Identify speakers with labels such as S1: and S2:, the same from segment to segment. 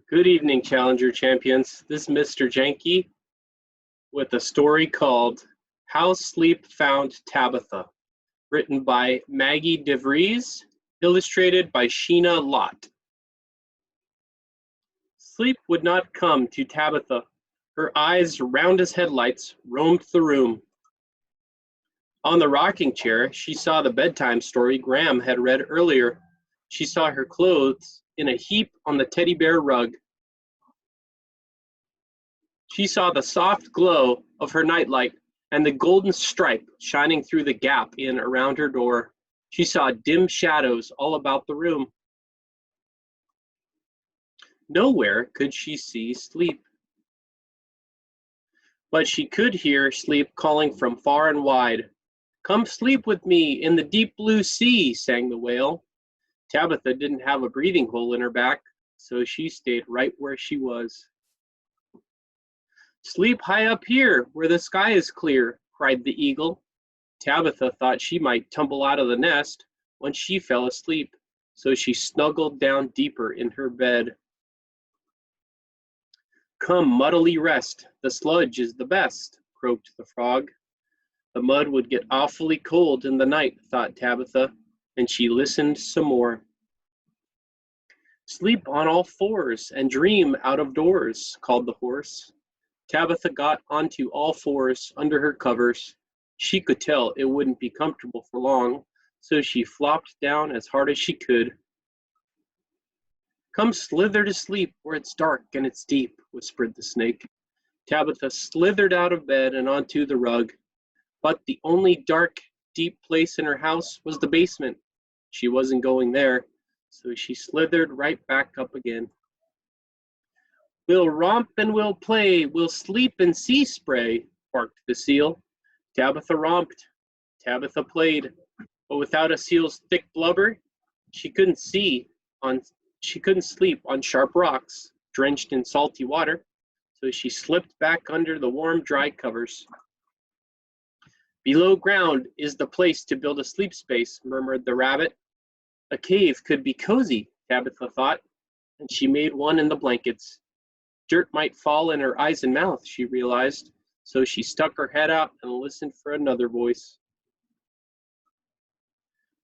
S1: Good evening, Challenger Champions. This is Mr. Janke with a story called How Sleep Found Tabitha, written by Maggie de Vries, illustrated by Sheena Lott. Sleep would not come to Tabitha. Her eyes, round as headlights, roamed the room. On the rocking chair, she saw the bedtime story Graham had read earlier. She saw her clothes in a heap on the teddy bear rug. She saw the soft glow of her nightlight and the golden stripe shining through the gap in around her door. She saw dim shadows all about the room. Nowhere could she see Sleep. But she could hear Sleep calling from far and wide. "Come sleep with me in the deep blue sea," sang the whale. Tabitha didn't have a breathing hole in her back, so she stayed right where she was. "Sleep high up here, where the sky is clear," cried the eagle. Tabitha thought she might tumble out of the nest when she fell asleep, so she snuggled down deeper in her bed. "Come muddily rest, the sludge is the best," croaked the frog. The mud would get awfully cold in the night, thought Tabitha, and she listened some more. "Sleep on all fours and dream out of doors," called the horse. Tabitha got onto all fours under her covers. She could tell it wouldn't be comfortable for long, so she flopped down as hard as she could. "Come slither to sleep where it's dark and it's deep," whispered the snake. Tabitha slithered out of bed and onto the rug. But the only dark, deep place in her house was the basement. She wasn't going there, so she slithered right back up again. "We'll romp and we'll play, we'll sleep and sea spray," barked the seal. Tabitha romped. Tabitha played, but without a seal's thick blubber, she couldn't sleep on sharp rocks, drenched in salty water, so she slipped back under the warm, dry covers. "Below ground is the place to build a sleep space," murmured the rabbit. A cave could be cozy, Tabitha thought, and she made one in the blankets. Dirt might fall in her eyes and mouth, she realized, so she stuck her head out and listened for another voice.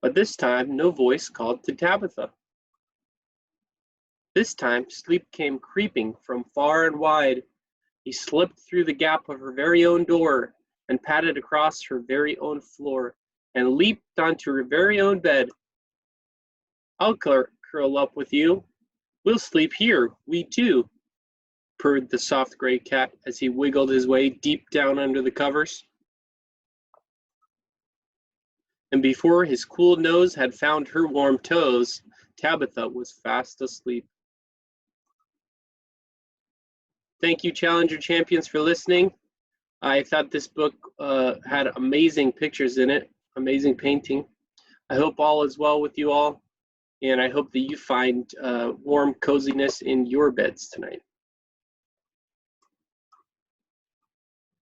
S1: But this time, no voice called to Tabitha. This time, Sleep came creeping from far and wide. He slipped through the gap of her very own door and padded across her very own floor and leaped onto her very own bed. "I'll curl up with you. We'll sleep here, we two," purred the soft gray cat as he wiggled his way deep down under the covers. And before his cool nose had found her warm toes, Tabitha was fast asleep. Thank you, Challenger Champions, for listening. I thought this book had amazing pictures in it, amazing painting. I hope all is well with you all, and I hope that you find warm coziness in your beds tonight.